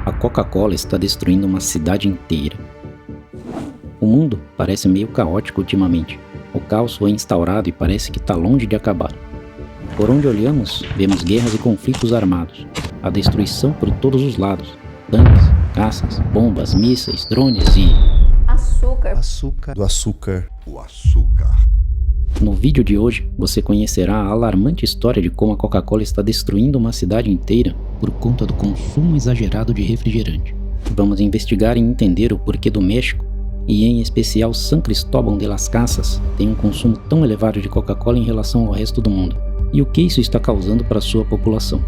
A Coca-Cola está destruindo uma cidade inteira. O mundo parece meio caótico ultimamente. O caos foi instaurado e parece que está longe de acabar. Por onde olhamos, vemos guerras e conflitos armados. A destruição por todos os lados. Tanques, caças, bombas, mísseis, drones e... Açúcar. O açúcar. No vídeo de hoje, você conhecerá a alarmante história de como a Coca-Cola está destruindo uma cidade inteira por conta do consumo exagerado de refrigerante. Vamos investigar e entender o porquê do México, e em especial San Cristóbal de las Casas, tem um consumo tão elevado de Coca-Cola em relação ao resto do mundo, e o que isso está causando para sua população.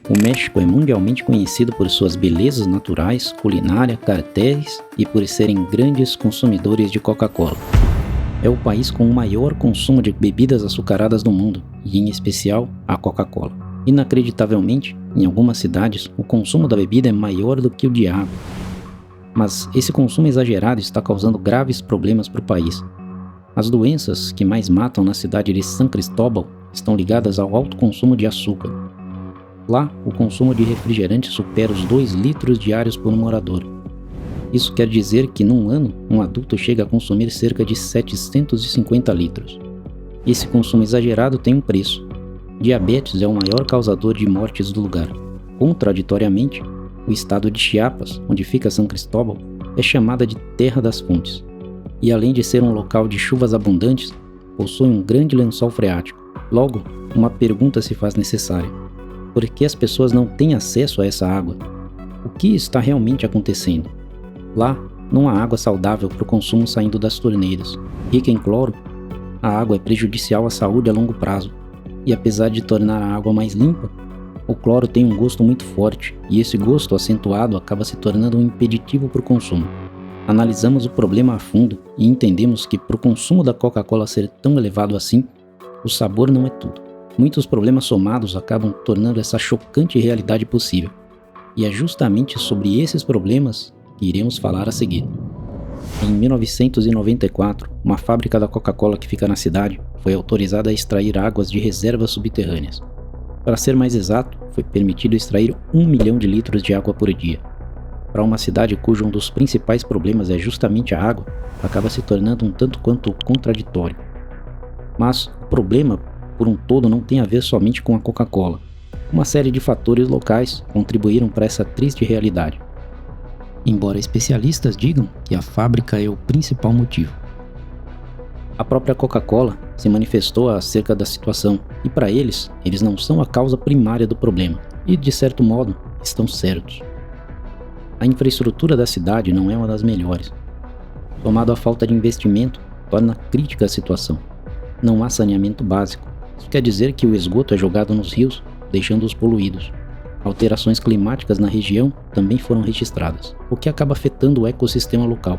O México é mundialmente conhecido por suas belezas naturais, culinária, cartéis e por serem grandes consumidores de Coca-Cola. É o país com o maior consumo de bebidas açucaradas do mundo, e em especial a Coca-Cola. Inacreditavelmente, em algumas cidades, o consumo da bebida é maior do que o de água. Mas esse consumo exagerado está causando graves problemas para o país. As doenças que mais matam na cidade de San Cristóbal estão ligadas ao alto consumo de açúcar. Lá, o consumo de refrigerante supera os 2 litros diários por morador. Isso quer dizer que num ano, um adulto chega a consumir cerca de 750 litros. Esse consumo exagerado tem um preço. Diabetes é o maior causador de mortes do lugar. Contraditoriamente, o estado de Chiapas, onde fica San Cristóbal, é chamada de Terra das Fontes. E além de ser um local de chuvas abundantes, possui um grande lençol freático. Logo, uma pergunta se faz necessária. Por que as pessoas não têm acesso a essa água? O que está realmente acontecendo? Lá, não há água saudável para o consumo saindo das torneiras. Rica em cloro, a água é prejudicial à saúde a longo prazo. E apesar de tornar a água mais limpa, o cloro tem um gosto muito forte, e esse gosto acentuado acaba se tornando um impeditivo para o consumo. Analisamos o problema a fundo e entendemos que para o consumo da Coca-Cola ser tão elevado assim, o sabor não é tudo. Muitos problemas somados acabam tornando essa chocante realidade possível. E é justamente sobre esses problemas que iremos falar a seguir. Em 1994, uma fábrica da Coca-Cola que fica na cidade foi autorizada a extrair águas de reservas subterrâneas. Para ser mais exato, foi permitido extrair 1 milhão de litros de água por dia. Para uma cidade cujo um dos principais problemas é justamente a água, acaba se tornando um tanto quanto contraditório. Mas o problema por um todo não tem a ver somente com a Coca-Cola. Uma série de fatores locais contribuíram para essa triste realidade. Embora especialistas digam que a fábrica é o principal motivo. A própria Coca-Cola se manifestou acerca da situação e para eles não são a causa primária do problema e, de certo modo, estão certos. A infraestrutura da cidade não é uma das melhores. Somado à falta de investimento, torna crítica a situação. Não há saneamento básico. Isso quer dizer que o esgoto é jogado nos rios, deixando-os poluídos. Alterações climáticas na região também foram registradas, o que acaba afetando o ecossistema local.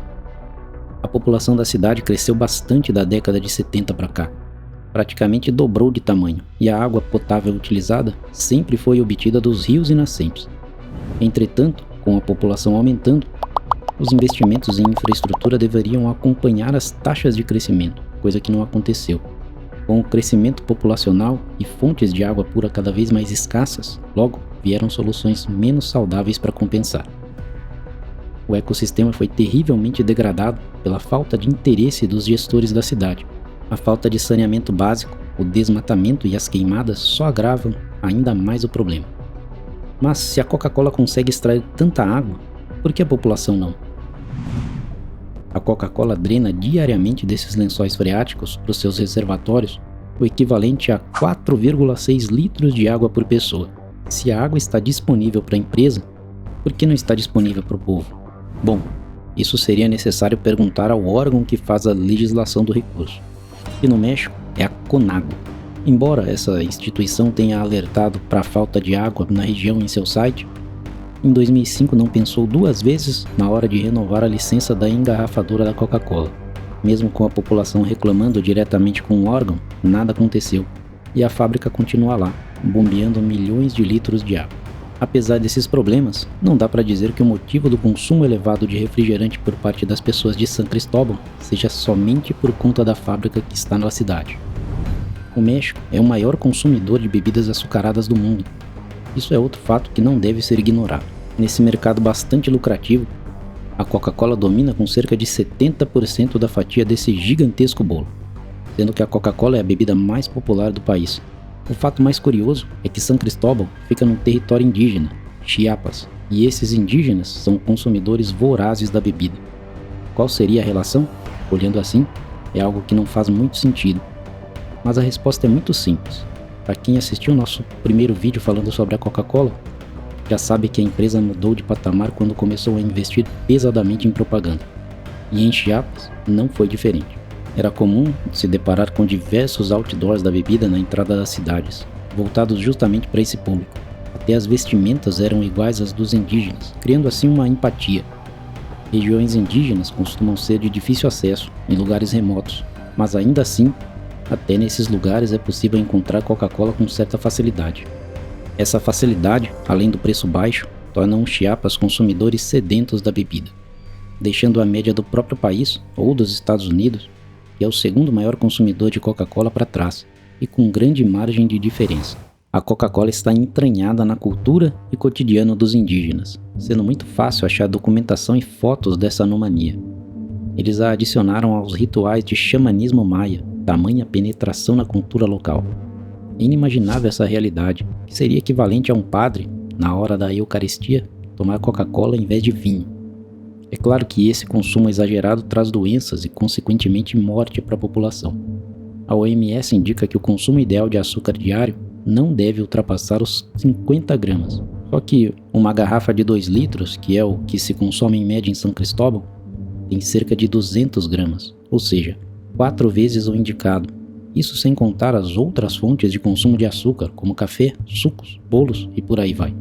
A população da cidade cresceu bastante da década de 70 para cá. Praticamente dobrou de tamanho, e a água potável utilizada sempre foi obtida dos rios e nascentes. Entretanto, com a população aumentando, os investimentos em infraestrutura deveriam acompanhar as taxas de crescimento, coisa que não aconteceu. Com o crescimento populacional e fontes de água pura cada vez mais escassas, logo vieram soluções menos saudáveis para compensar. O ecossistema foi terrivelmente degradado pela falta de interesse dos gestores da cidade. A falta de saneamento básico, o desmatamento e as queimadas só agravam ainda mais o problema. Mas se a Coca-Cola consegue extrair tanta água, por que a população não? A Coca-Cola drena diariamente desses lençóis freáticos para os seus reservatórios o equivalente a 4,6 litros de água por pessoa. Se a água está disponível para a empresa, por que não está disponível para o povo? Bom, isso seria necessário perguntar ao órgão que faz a legislação do recurso. E no México é a CONAGUA. Embora essa instituição tenha alertado para a falta de água na região em seu site, em 2005 não pensou 2 vezes na hora de renovar a licença da engarrafadora da Coca-Cola. Mesmo com a população reclamando diretamente com o órgão, nada aconteceu, e a fábrica continua lá, bombeando milhões de litros de água. Apesar desses problemas, não dá para dizer que o motivo do consumo elevado de refrigerante por parte das pessoas de San Cristóbal seja somente por conta da fábrica que está na cidade. O México é o maior consumidor de bebidas açucaradas do mundo. Isso é outro fato que não deve ser ignorado. Nesse mercado bastante lucrativo, a Coca-Cola domina com cerca de 70% da fatia desse gigantesco bolo, sendo que a Coca-Cola é a bebida mais popular do país. O fato mais curioso é que San Cristóbal fica num território indígena, Chiapas, e esses indígenas são consumidores vorazes da bebida. Qual seria a relação? Olhando assim, é algo que não faz muito sentido. Mas a resposta é muito simples. Para quem assistiu nosso primeiro vídeo falando sobre a Coca-Cola, já sabe que a empresa mudou de patamar quando começou a investir pesadamente em propaganda. E em Chiapas não foi diferente. Era comum se deparar com diversos outdoors da bebida na entrada das cidades, voltados justamente para esse público. Até as vestimentas eram iguais às dos indígenas, criando assim uma empatia. Regiões indígenas costumam ser de difícil acesso, em lugares remotos, mas ainda assim, até nesses lugares é possível encontrar Coca-Cola com certa facilidade. Essa facilidade, além do preço baixo, torna os Chiapas consumidores sedentos da bebida, deixando a média do próprio país, ou dos Estados Unidos, que é o segundo maior consumidor de Coca-Cola, para trás, e com grande margem de diferença. A Coca-Cola está entranhada na cultura e cotidiano dos indígenas, sendo muito fácil achar documentação e fotos dessa anomania. Eles a adicionaram aos rituais de xamanismo maia, tamanha penetração na cultura local. É inimaginável essa realidade, que seria equivalente a um padre, na hora da Eucaristia, tomar Coca-Cola em vez de vinho. É claro que esse consumo exagerado traz doenças e, consequentemente, morte para a população. A OMS indica que o consumo ideal de açúcar diário não deve ultrapassar os 50 gramas. Só que uma garrafa de 2 litros, que é o que se consome em média em São Cristóbal, tem cerca de 200 gramas, ou seja, 4 vezes o indicado. Isso sem contar as outras fontes de consumo de açúcar, como café, sucos, bolos e por aí vai.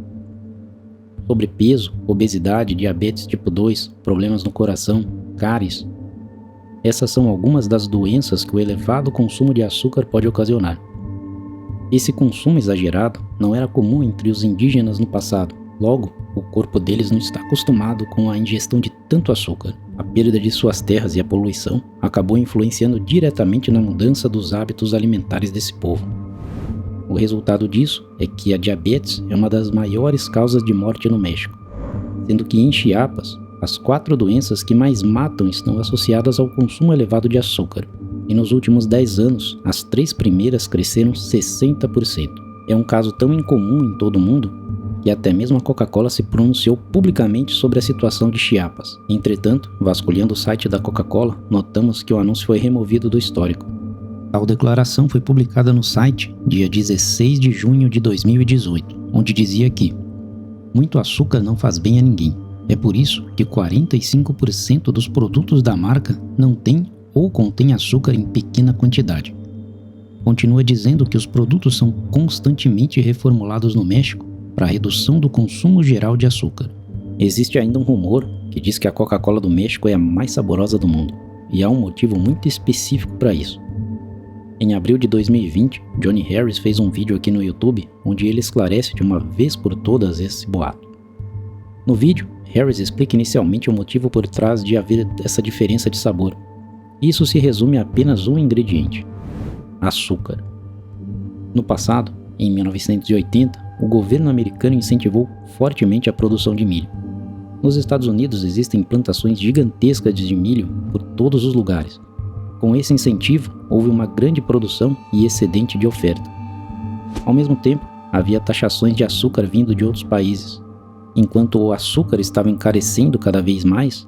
Sobrepeso, obesidade, diabetes tipo 2, problemas no coração, cáries. Essas são algumas das doenças que o elevado consumo de açúcar pode ocasionar. Esse consumo exagerado não era comum entre os indígenas no passado, logo, o corpo deles não está acostumado com a ingestão de tanto açúcar. A perda de suas terras e a poluição acabou influenciando diretamente na mudança dos hábitos alimentares desse povo. O resultado disso é que a diabetes é uma das maiores causas de morte no México, sendo que em Chiapas, as 4 doenças que mais matam estão associadas ao consumo elevado de açúcar, e nos últimos 10 anos, as 3 primeiras cresceram 60%. É um caso tão incomum em todo o mundo que até mesmo a Coca-Cola se pronunciou publicamente sobre a situação de Chiapas. Entretanto, vasculhando o site da Coca-Cola, notamos que o anúncio foi removido do histórico. Tal declaração foi publicada no site dia 16 de junho de 2018, onde dizia que muito açúcar não faz bem a ninguém. É por isso que 45% dos produtos da marca não têm ou contém açúcar em pequena quantidade. Continua dizendo que os produtos são constantemente reformulados no México para a redução do consumo geral de açúcar. Existe ainda um rumor que diz que a Coca-Cola do México é a mais saborosa do mundo, e há um motivo muito específico para isso. Em abril de 2020, Johnny Harris fez um vídeo aqui no YouTube onde ele esclarece de uma vez por todas esse boato. No vídeo, Harris explica inicialmente o motivo por trás de haver essa diferença de sabor. Isso se resume a apenas um ingrediente: açúcar. No passado, em 1980, o governo americano incentivou fortemente a produção de milho. Nos Estados Unidos existem plantações gigantescas de milho por todos os lugares. Com esse incentivo, houve uma grande produção e excedente de oferta. Ao mesmo tempo, havia taxações de açúcar vindo de outros países. Enquanto o açúcar estava encarecendo cada vez mais,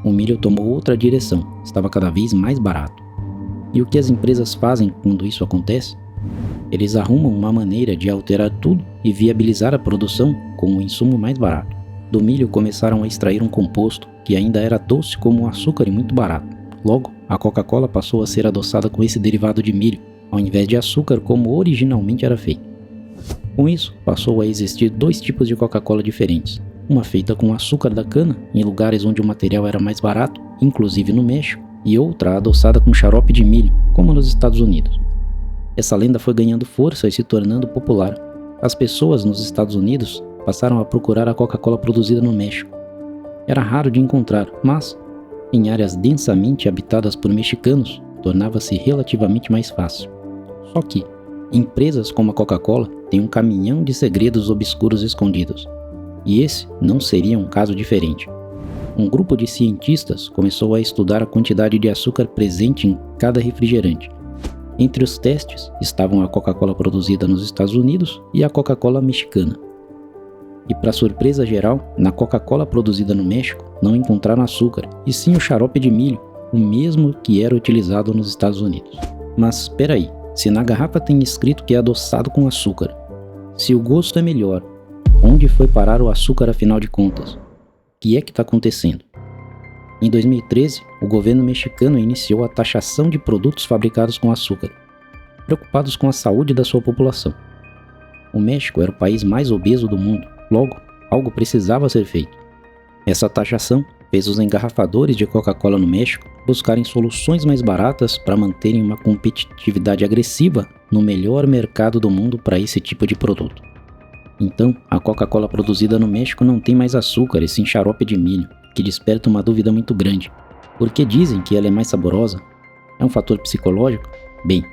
o milho tomou outra direção, estava cada vez mais barato. E o que as empresas fazem quando isso acontece? Eles arrumam uma maneira de alterar tudo e viabilizar a produção com o insumo mais barato. Do milho começaram a extrair um composto que ainda era doce como o açúcar e muito barato. Logo, a Coca-Cola passou a ser adoçada com esse derivado de milho, ao invés de açúcar como originalmente era feito. Com isso, passou a existir 2 tipos de Coca-Cola diferentes. Uma feita com açúcar da cana, em lugares onde o material era mais barato, inclusive no México, e outra adoçada com xarope de milho, como nos Estados Unidos. Essa lenda foi ganhando força e se tornando popular. As pessoas nos Estados Unidos passaram a procurar a Coca-Cola produzida no México. Era raro de encontrar, mas, em áreas densamente habitadas por mexicanos, tornava-se relativamente mais fácil. Só que, empresas como a Coca-Cola têm um caminhão de segredos obscuros escondidos. E esse não seria um caso diferente. Um grupo de cientistas começou a estudar a quantidade de açúcar presente em cada refrigerante. Entre os testes estavam a Coca-Cola produzida nos Estados Unidos e a Coca-Cola mexicana. E para surpresa geral, na Coca-Cola produzida no México não encontraram açúcar, e sim o xarope de milho, o mesmo que era utilizado nos Estados Unidos. Mas espera aí, se na garrafa tem escrito que é adoçado com açúcar, se o gosto é melhor, onde foi parar o açúcar afinal de contas? O que é que está acontecendo? Em 2013, o governo mexicano iniciou a taxação de produtos fabricados com açúcar, preocupados com a saúde da sua população. O México era o país mais obeso do mundo, logo, algo precisava ser feito. Essa taxação fez os engarrafadores de Coca-Cola no México buscarem soluções mais baratas para manterem uma competitividade agressiva no melhor mercado do mundo para esse tipo de produto. Então, a Coca-Cola produzida no México não tem mais açúcar e sim xarope de milho, que desperta uma dúvida muito grande. Por que dizem que ela é mais saborosa? É um fator psicológico? Bem,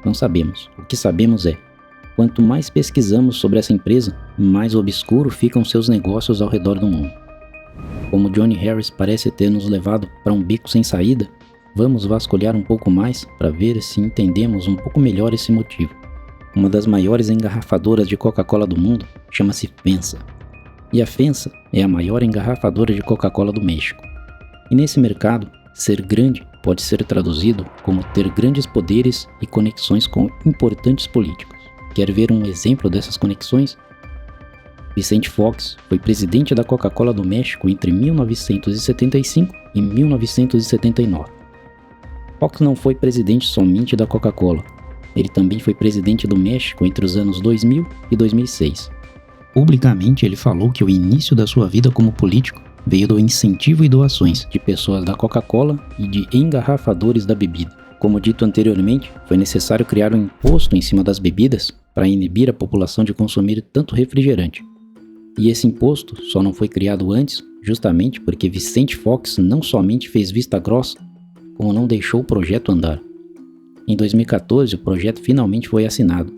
não sabemos. O que sabemos é, quanto mais pesquisamos sobre essa empresa, mais obscuro ficam seus negócios ao redor do mundo. Como Johnny Harris parece ter nos levado para um beco sem saída, vamos vasculhar um pouco mais para ver se entendemos um pouco melhor esse motivo. Uma das maiores engarrafadoras de Coca-Cola do mundo chama-se FEMSA. E a FEMSA é a maior engarrafadora de Coca-Cola do México. E nesse mercado, ser grande pode ser traduzido como ter grandes poderes e conexões com importantes políticos. Quer ver um exemplo dessas conexões? Vicente Fox foi presidente da Coca-Cola do México entre 1975 e 1979. Fox não foi presidente somente da Coca-Cola. Ele também foi presidente do México entre os anos 2000 e 2006. Publicamente, ele falou que o início da sua vida como político veio do incentivo e doações de pessoas da Coca-Cola e de engarrafadores da bebida. Como dito anteriormente, foi necessário criar um imposto em cima das bebidas para inibir a população de consumir tanto refrigerante. E esse imposto só não foi criado antes, justamente porque Vicente Fox não somente fez vista grossa, como não deixou o projeto andar. Em 2014, o projeto finalmente foi assinado,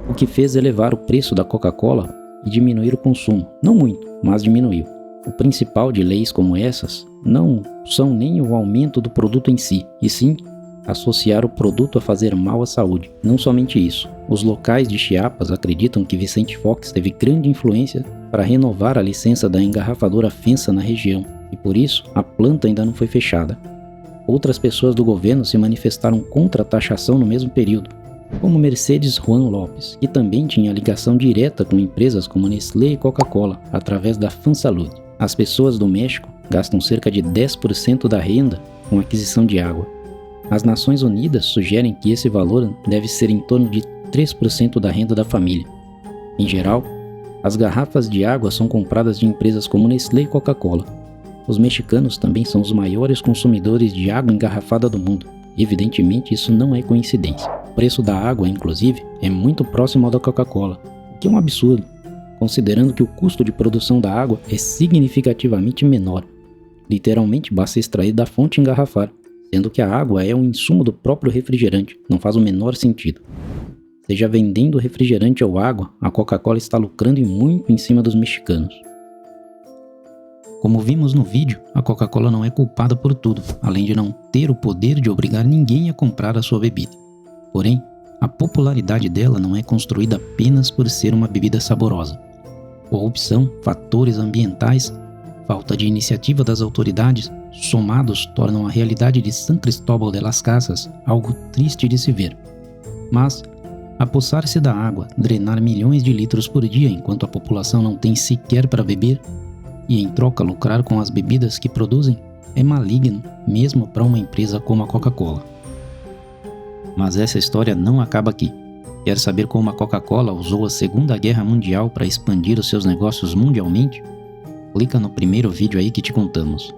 o que fez elevar o preço da Coca-Cola e diminuir o consumo. Não muito, mas diminuiu. O principal de leis como essas não são nem o aumento do produto em si, e sim associar o produto a fazer mal à saúde. Não somente isso, os locais de Chiapas acreditam que Vicente Fox teve grande influência para renovar a licença da engarrafadora FEMSA na região, e por isso a planta ainda não foi fechada. Outras pessoas do governo se manifestaram contra a taxação no mesmo período, como Mercedes Juan Lopes, que também tinha ligação direta com empresas como Nestlé e Coca-Cola, através da FanSalud. As pessoas do México gastam cerca de 10% da renda com aquisição de água. As Nações Unidas sugerem que esse valor deve ser em torno de 3% da renda da família. Em geral, as garrafas de água são compradas de empresas como Nestlé e Coca-Cola. Os mexicanos também são os maiores consumidores de água engarrafada do mundo. Evidentemente, isso não é coincidência. O preço da água, inclusive, é muito próximo ao da Coca-Cola, o que é um absurdo, considerando que o custo de produção da água é significativamente menor. Literalmente, basta extrair da fonte e engarrafar, sendo que a água é um insumo do próprio refrigerante, não faz o menor sentido. Seja vendendo refrigerante ou água, a Coca-Cola está lucrando e muito em cima dos mexicanos. Como vimos no vídeo, a Coca-Cola não é culpada por tudo, além de não ter o poder de obrigar ninguém a comprar a sua bebida. Porém, a popularidade dela não é construída apenas por ser uma bebida saborosa. Corrupção, fatores ambientais, falta de iniciativa das autoridades, somados tornam a realidade de San Cristóbal de las Casas algo triste de se ver. Mas, apossar-se da água, drenar milhões de litros por dia enquanto a população não tem sequer para beber, e em troca lucrar com as bebidas que produzem, é maligno mesmo para uma empresa como a Coca-Cola. Mas essa história não acaba aqui. Quer saber como a Coca-Cola usou a Segunda Guerra Mundial para expandir os seus negócios mundialmente? Clica no primeiro vídeo aí que te contamos.